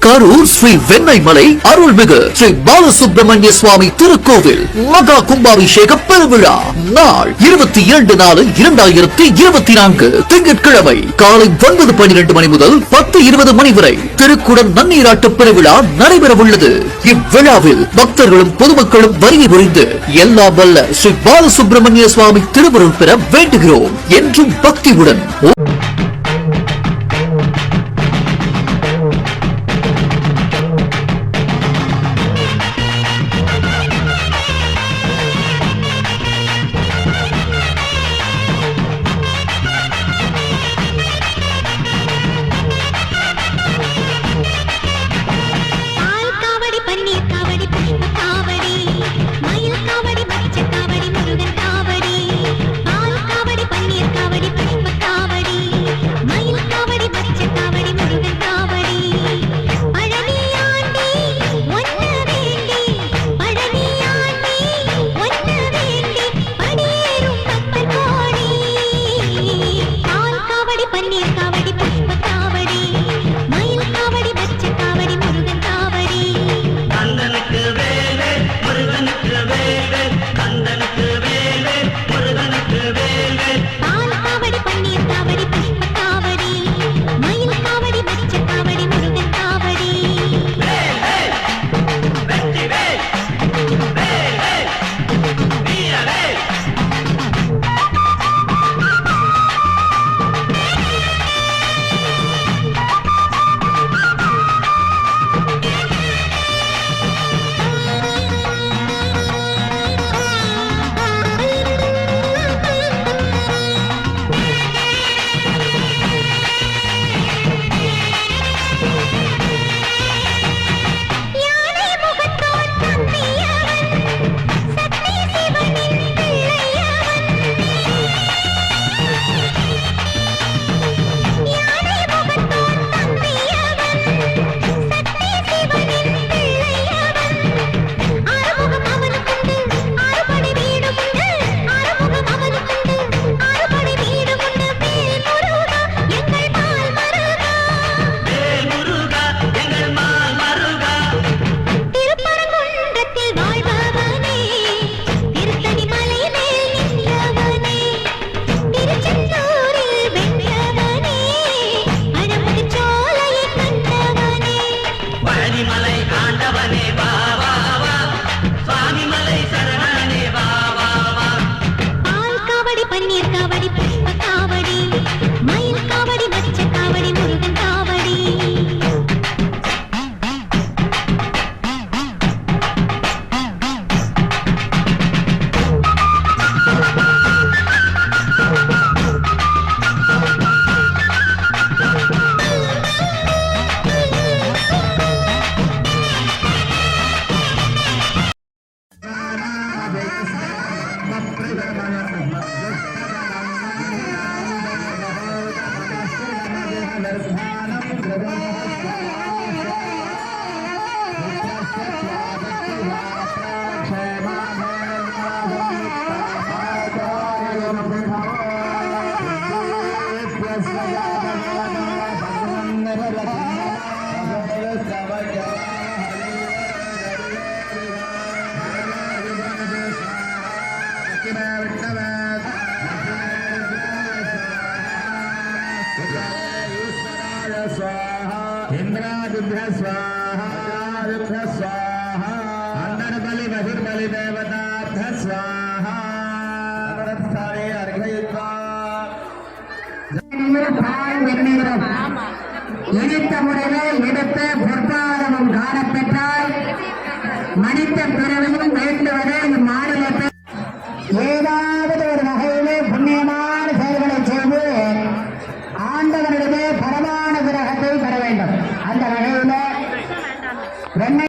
கரூர் ஸ்ரீ வெண்ணெய்மலை அருள்மிகு ஸ்ரீ பாலசுப்ரமணிய சுவாமி திருக்கோவில் மகா கும்பாபிஷேக பெருவிழா நாள் 22/4/2024 திங்கட்கிழமை காலை 9:12 மணி முதல் 10:20 மணி வரை திருக்குடம் நன்னீராட்டு பெருவிழா நடைபெறவுள்ளது. இவ்விழாவில் பக்தர்களும் பொதுமக்களும் வருகை புரிந்து எல்லாம் வல்ல ஸ்ரீ பாலசுப்ரமணிய சுவாமி திருவருள் பெற வேண்டுகிறோம் என்றும் பக்தியுடன். இணைத்த முறையில் எடுத்து பொற்பாதமும் காணப்பெற்றால் மனித பிறவையும் வேண்டுவதே இம்மாநிலத்தில் ஏதாவது ஒரு வகையிலே புண்ணியமான செயல்களை செய்து ஆண்டவனிடமே பரமான கிரகத்தை பெற வேண்டும். அந்த வகையில் வெண்ணெய்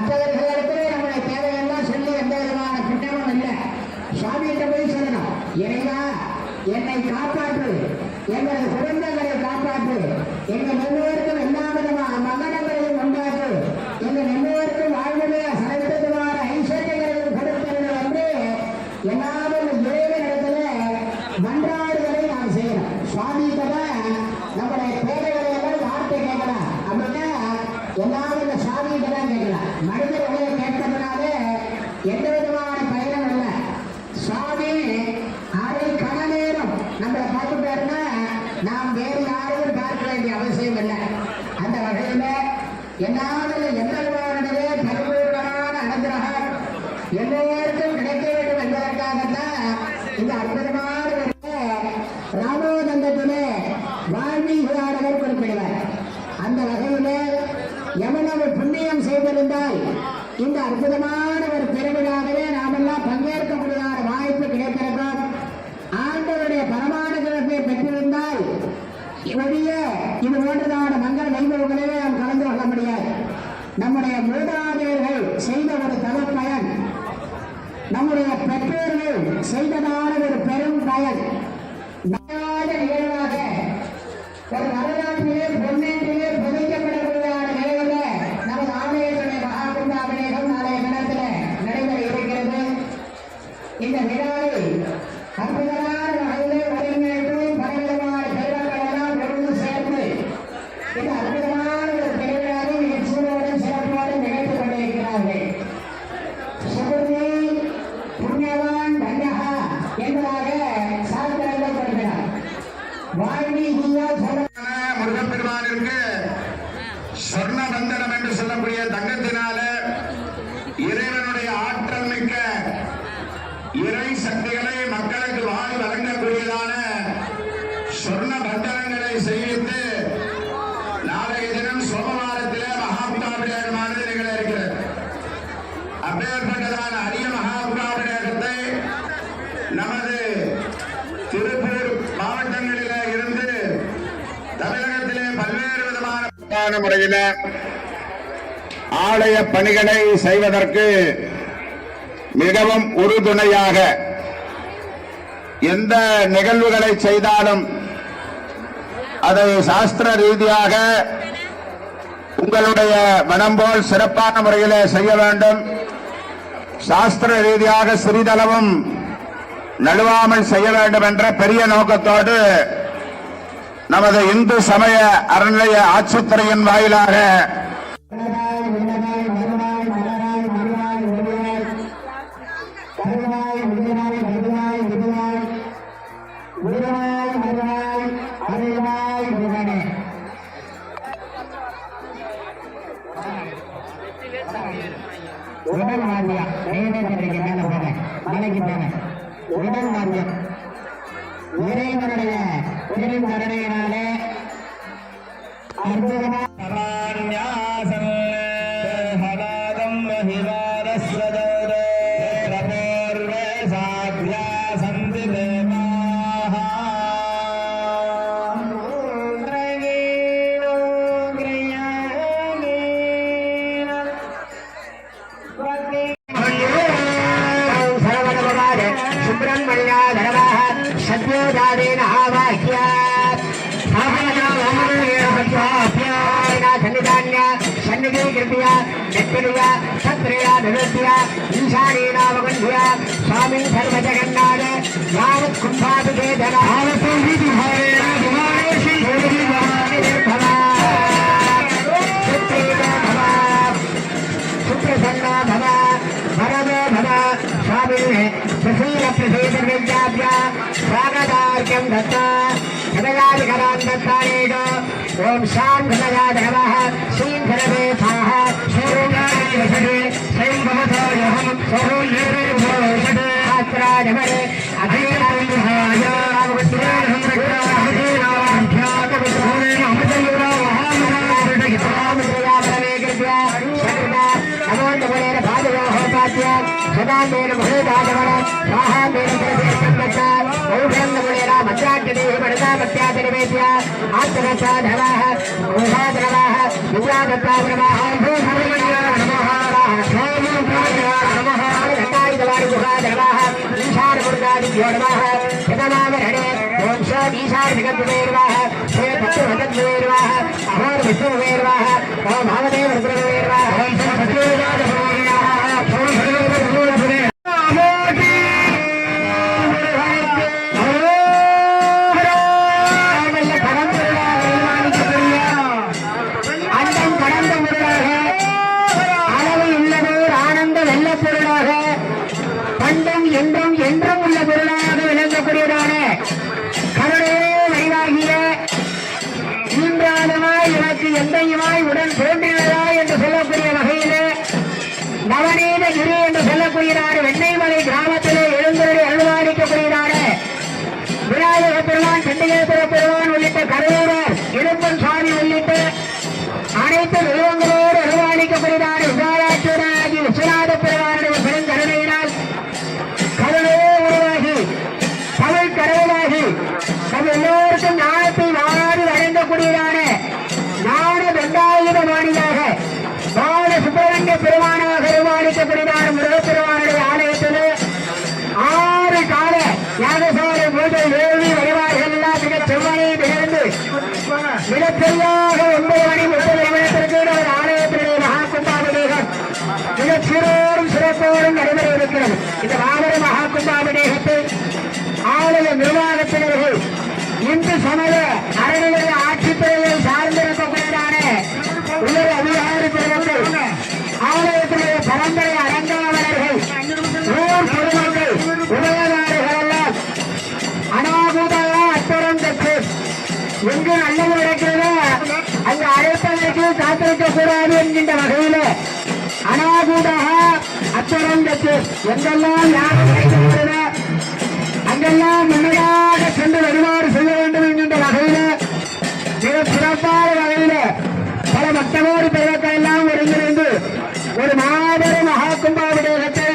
மற்றவர்களிடத்திலே நம்முடைய தேவையெல்லாம் சொல்லி எந்த விதமான குற்றமும் இல்லை. சுவாமிகிட்ட போய் சொல்லணும், இறைவா என்னை காப்பாற்று, எங்களது குழந்தைகளை காப்பாற்று, எங்கள் எல்லோருக்கும் எல்லா விதமான மகனங்களையும் உண்டாற்று, எங்கள் எல்லோருக்கும் வாழ்விலே சகவிதமான ஐஸ்வர்யங்களையும் கொடுத்தவர்கள் என்று எல்லாரும் இறைவனிடத்துல மன்றாடுகளை நாம் செய்யணும். சுவாமிகிட்ட நம்முடைய தேவைகளை எல்லாம் வார்த்தை கேட்கலாம் அப்படின்னா எல்லாரும் இந்த சுவாமிகிட்ட தான் கேட்கலாம். மனிதர்களை கேட்பதனால எந்த விதமான பயனும் இல்லை. சுவாமி அரை கண நேரம் நம்மளை பார்த்துட்டாருன்னா நாம் வேறு யாரையும் பார்க்க வேண்டிய அவசியம் இல்லை. அந்த வகையில எல்லாரும் எந்தவாரனே பரிபூர்ணமான அனுகிரகம் எல்லோருக்கும் கிடைக்க வேண்டும் என்பதற்காகத்தான் இந்த அற்புதமான ராமோதந்தத்திலே வால்மீகியானவர் குறிப்பிடுவார். அந்த வகையிலே எவ்வளவு புண்ணியம் செய்திருந்தால் இந்த அற்புதமான ஒரு பெருவிழாவிலே நாமெல்லாம் பங்கேற்கக்கூடிய வாய்ப்பு கிடைத்திருக்கும். ஆண்டவருடைய பரமானுகிரகத்தை பெற்றிருந்தால் ஒழிய இது போன்றதான மங்கள வைபவங்களிலே நாம் கலந்து கொள்ள முடியாது. நம்முடைய மூதாதையர்கள் செய்த ஒரு தவப்பயன், நம்முடைய பெற்றோர்கள் செய்ததான ஒரு பெரும் பயன் நிகழ்வாக ஒரு வரலாற்றிலே பொன்னேற்றிலே புதைக்கப்படக்கூடிய நிலையில நமது ஆலயத்துடைய மகாகுண்டாபிஷேகம் நாளைய தினத்தில் நடைபெற இருக்கிறது. இந்த விழாவில் அற்புதமான வகையிலே ஒருங்கிணைப்பு பலவிதமான பெருமக்கள் எல்லாம் ஒன்று சேர்ந்து இந்த அற்புதமான ஒரு திருவிழாவை நிகழ்ச்சியோடும் சிறப்போடும் நிகழ்த்து கொண்டிருக்கிறார்கள். சுகுதி புண்ணியவான் தண்டகா என்பதாக சாஸ்திரங்கள் சொல்கிறார். வால்மீகியா முருகப்பெருமானிற்கு சொர்ண பந்தனம் என்று சொல்லக்கூடிய தங்கத்தினால இறைவனுடைய ஆற்றல் மிக்க இறை சக்திகளை மக்களுக்கு வாரி வழங்கக்கூடியதான சொர்ண பந்தனங்களை செய்வித்து நாளைய தினம் சோமவாரத்திலே மகாபிஷேகமானது நிகழ இருக்கிறது. அப்பேற்பட்டதான அரிய மகாபிஷேகத்தை நமது திருப்பூர் மாவட்டங்களில இருந்து தமிழகத்திலே பல்வேறு விதமான முறையில ஆலய பணிகளை செய்வதற்கு மிகவும் உறுதுணையாக எந்த நிகழ்வுகளை செய்தாலும் அதை சாஸ்திர ரீதியாக உங்களுடைய மனம் போல் சிறப்பான முறையில் செய்ய வேண்டும். சாஸ்திர ரீதியாக சிறிதளவும் நழுவாமல் செய்ய வேண்டும் என்ற பெரிய நோக்கத்தோடு நமது இந்து சமய அறநிலைய ஆட்சித்துறையின் வாயிலாக உடல் வாத்தியம் மலைக்கு போன உடல் வாத்தியம் இறைவனுடைய உடலின் கருணையினாலே அற்புதமாக स्वामी सर्वजगन्नाथ यावत् कुंभाभिषेधन सुप्रसन्ना भव वरदो भव स्वामी सुशील प्रसीद विद्याभ्य स्वागतार्घ्यं दत्ता हृदयादिकरान् दत्तानेन ओम शान्तिमया नमः श्रीधरवे स्वाहा शोरोगादिवसने स्वयंभवतायहं स्वरोल्येरे भवषते आत्राजमने अधीराय आवृत्तेहं रक्षाहदेनाभ्याकविष्णुरेण अमृतयुरावहामहामृतगितामृतया परमेकृत्या शकृता नमोन्दवरेण भादयोः पाद्य सदामेन भूताजमन स्वाहामेन प्रदेशं औषधमुलेन मन्त्राट्यदेहि मणितामत्यातिनिवेद्य आत्मरक्षाधवाः ऊहाद्रवाः विद्यादत्ताद्रवाः भूधर्मया नमः அகோர் ஜெகத் வேர்வாக ஸ்ரீ பத்து வஜத் வேர்வாக அகோர் விஷ்ணு வேர்வாக ஓம் பாவதேவ ருத்ர வேர்வாக ஓம் ஸ்ரீ பத்வேர்வாக ஓம் ஸ்ரீ என்றும் என்றும் உள்ள பொருளாக விளங்கக்கூடியதான கருணே வடிவாகிய ஈன்றாதமாய் எனக்கு எந்தையுமாய் உடன் தோன்றினதா என்று சொல்லக்கூடிய வகையிலே நவநீத கிரி என்று சொல்லக்கூடியதான வெண்ணைமலை கிராமத்திலே எழுந்தருளி அருள்வாளிக்கக்கூடியதான விநாயக பெருமான் சண்டிகேஸ்வர பெருமான் உள்ளிட்ட கருவூரார் இடும்பன் சுவாமி உள்ளிட்ட அனைத்து தெய்வங்களோடு அருள்வாளிக்கக்கூடியதான விசாலாட்சியராகி விஸ்வநாத பெருமானுடைய பெருங்கருணையினால் கருணே உருவாகி தமிழ் கடவுளாகி நம் எல்லோருக்கும் ஞானத்தை வாரி வழங்கக்கூடியதான ஞான தண்டாயுதமானியாக பால சுப்பிரமணிய பெருமானாக நிர்மாணிக்கக்கூடியதான முருகப்பெருமானுடைய ஆலயத்திலே 6 கால யாகசாலை பூஜை வேள்வி வழிபாடுகள் எல்லாம் மிகச் செவ்வனை திகழ்ந்து மிகச்சரியாக 9 மணி 30 நிமிடத்திற்கு நமது ஆலயத்திலே மகா கும்பாபிஷேகம் மிகச் சீரோடும் சிறப்போடும் நடைபெற இருக்கிறது. இந்த மாபெரும் மகா கும்பாபிஷேகத்தை ஆலய நிர்வாகத்தினர்கள் இந்து சமய அறநிலைய ஆட்சித்துறையை சார்ந்திருக்கக்கூடியதான உயர் அதிகாரி பெருமக்கள் ஆலயத்திலே பரம்பரை அரங்காவலர்கள் ஊர் பொதுமக்கள் உதயதாரிகள் எல்லாம் அனாபூதாக அத்தரம் பெற்று எங்கு நல்லது நடக்கிறதோ அங்கு அழைப்பதற்கு காத்திருக்க கூடாது என்கின்ற வகையிலே அனாபூதாக அத்தரம் பெற்று எங்கெல்லாம் யார் கிடைக்கிறதோ அங்கெல்லாம் முன்னதாக சென்று வழிபாடு செய்ய வேண்டும் என்கின்ற வகையில மிக சிறப்பான வகையில பல பக்தகோடி பெருமக்கள் எல்லாம் ஒருங்கிணைந்து ஒரு மாபெரும் மகா கும்பாபிஷேகத்தை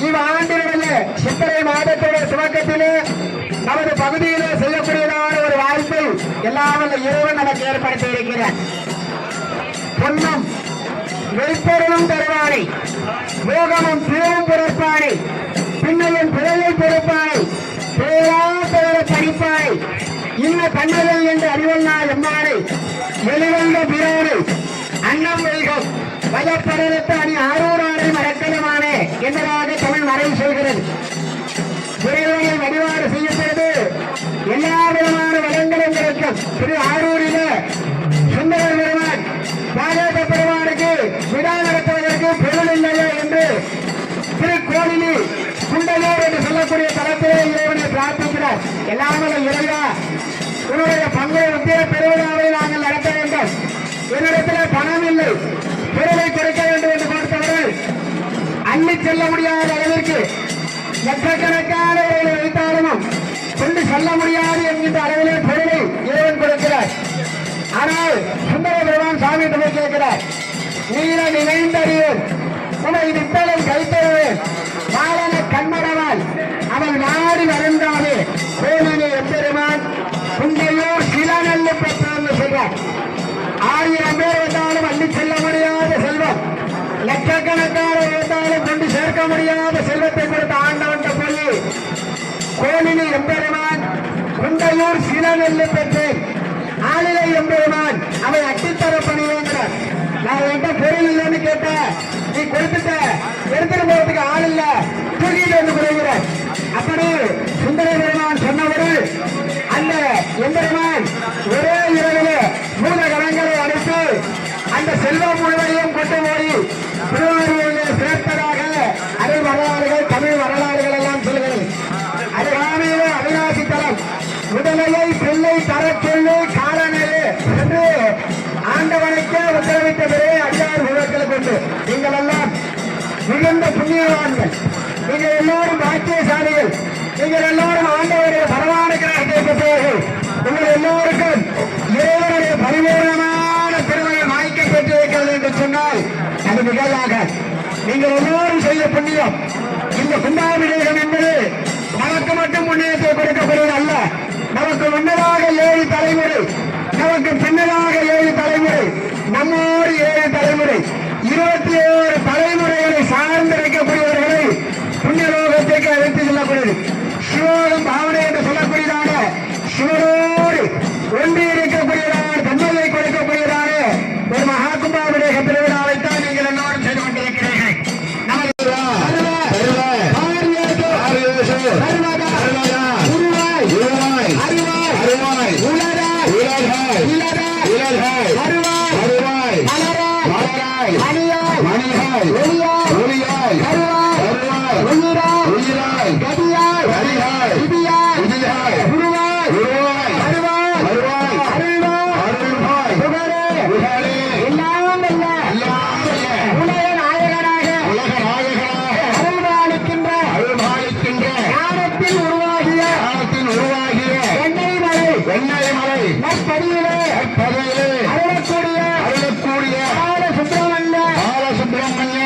இவ்வாண்டினுடைய சித்திரை மாதத்துடைய துவக்கத்திலே நமது பகுதியிலே செய்யக்கூடியதான ஒரு வாய்ப்பை எல்லாம் இறைவன் நமக்கு ஏற்படுத்தி இருக்கிறார். பொன்னும் வெளிப்பொருளும் தருவானை யோகமும் தீவும் பொறுப்பானை பின்னையும் பிழையை பொறுப்பானை பேராசைய படிப்பானை இன்ன கண்ணகள் என்று அறிவல்லா எம்மானை வெளிவந்த பிறனை அன்னம் வைகம் வயப்படத்து அணி ஆரூராரை மறக்கலமானே என்பதாக தமிழ் மறை சொல்கிறது. இறைவனை வழிபாடு செய்யப்படுது எல்லா விதமான வளங்களும் கிடைக்கும். திரு ஆரூரிலே சுந்தர பெருமான் பாகவத பெருமானுக்கு விழா நடத்துவதற்கு பொருள் இல்லையே என்று திருக்கோவிலி குண்டலூர் என்று சொல்லக்கூடிய தளத்திலே இறைவனை பிரார்த்திக்கிறார். எல்லாமே இறைவா உன்னுடைய பங்கை உத்திய பெருவிழாவை நாங்கள் நடத்த வேண்டும். என்னிடத்தில் பணம் இல்லை, பொருளை கொடுக்க வேண்டும் என்று கொடுத்தவர்கள் அள்ளி செல்ல முடியாத அளவிற்கு லட்சக்கணக்கான வைத்தாலும் கொண்டு செல்ல முடியாது என்கின்ற அளவிலே பொருளை இறைவன் கொடுக்கிறார். ஆனால் சுந்தர பெருமான் சாமி போய் கேட்கிறார், நீர நினைந்தறியும் உனை நித்தலும் கைத்தருவேன் பாலன கண்மடவால் அவன் நாடி வருந்தானே கோவிலே எப்பெருமான் உங்களையோர் சில நல்ல பெற்றான்னு சொல்றார். 1000 பேர் வந்தாலும் அள்ளி செல்ல முடியாத செல்வம், லட்சக்கணக்கான வந்தாலும் கொண்டு சேர்க்க முடியாத செல்வத்தை கொடுத்த ஆண்டவன் போய் கோவிலே எம்பெருமான் குண்டையூர் சில நெல்லு பெற்றேன் ஆளிலை எம்பெருமான் அவை அட்டித்தர பணிவேங்கிறார். நான் என்கிட்ட பொருள் இல்லைன்னு கேட்டேன், நீ கொடுத்துட்ட, எடுத்துட்டு போறதுக்கு ஆள் இல்ல, தூக்கிட்டு வந்து கொடுக்கிறார். அப்படி சுந்தர பெருமான் சொன்னவரு அந்த எம்பெருமான் ஒரே இரவிலே மூல கணங்களை அடைத்து அந்த செல்வம் முழுவதையும் கொண்டு போய் திருவாரூரில் சேர்த்ததாக அரை வரலாறுகள் தமிழ் வரலாறுகள் எல்லாம் சொல்கிறது. அருகாமையிலே அவிநாசி தலம் உடலையை பிள்ளை தர சொல்லி காலநிலை என்று ஆண்டவனுக்கே உத்தரவிட்ட பிறகு அடியார் உலகத்தில் கொண்டு நீங்கள் எல்லாம் மிகுந்த புண்ணியவான்கள், நீங்கள் எல்லோரும் பாக்கியசாலிகள், நீங்கள் எல்லோரும் ஆண்டவருடைய பரவான கிரகத்தை பெற்றவர்கள், உங்கள் எல்லோருக்கும் இறைவனுடைய பரிபூர்ணமான திருமணம் வாய்க்கப்பட்டு இருக்கிறது என்று சொன்னால் அது மிகையாக நீங்கள் எல்லோரும் செய்ய புண்ணியம். இந்த கும்பாபிஷேகம் என்பது நமக்கு மட்டும் புண்ணியத்தை கொடுக்கப்படுவது அல்ல, நமக்கு முன்னதாக 7 தலைமுறை, நமக்கு பின்னதாக 7 தலைமுறை, நம்மோடு 7 தலைமுறை, 21 தலைமுறைகளை சார்ந்திருக்கக்கூடியவர்களை புண்ணியலோகத்திற்கு அழைத்து செல்லப்படுகிறது. சிவோகம் பாவனை என்று சொல்லக்கூடியதான சிவரோ ஒன்றி இருக்கக்கூடியதான தந்தையை கொடுக்கக்கூடியதான ஒரு மகா கும்பாபிஷேக திருவிழாவைத்தான் நீங்கள் எல்லோரும் செய்து கொண்டிருக்கிறீர்கள். அருளக்கூடிய பாலசுப்பிரமணிய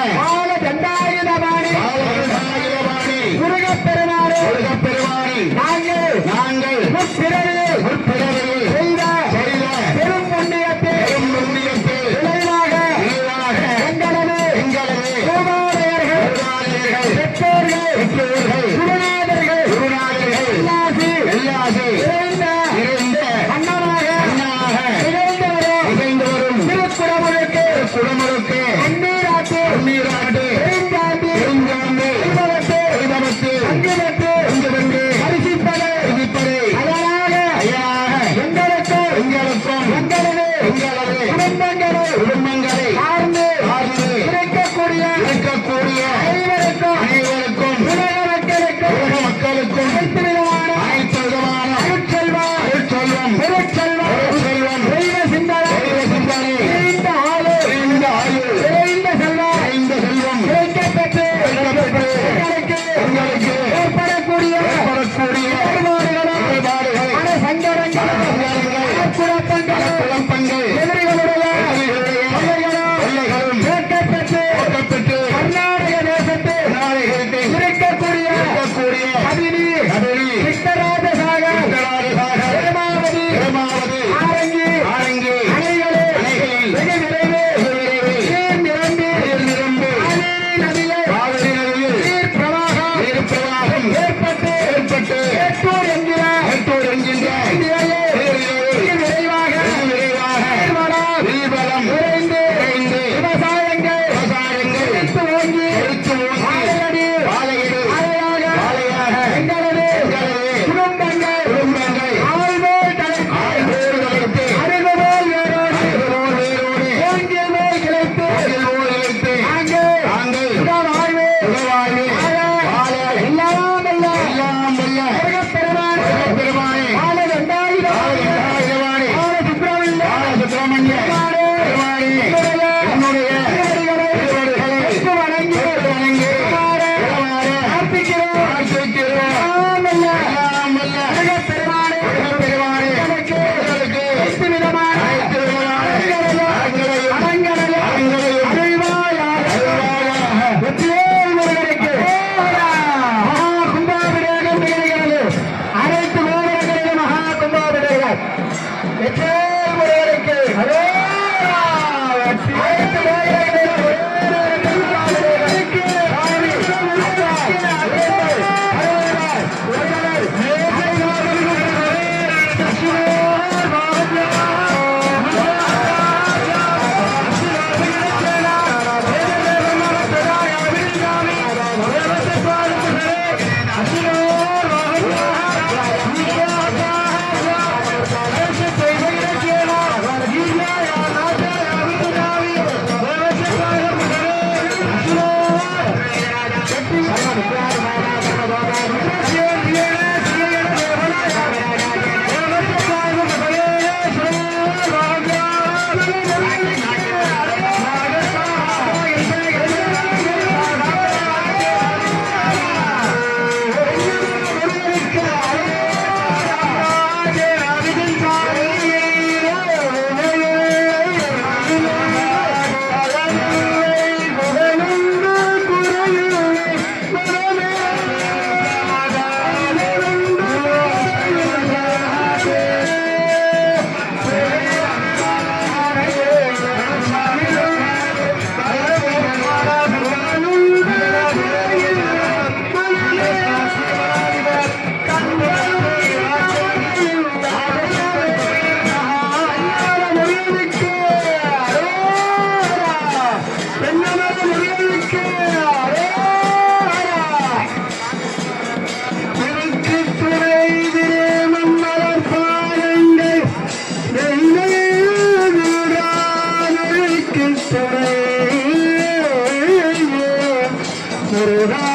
முருகா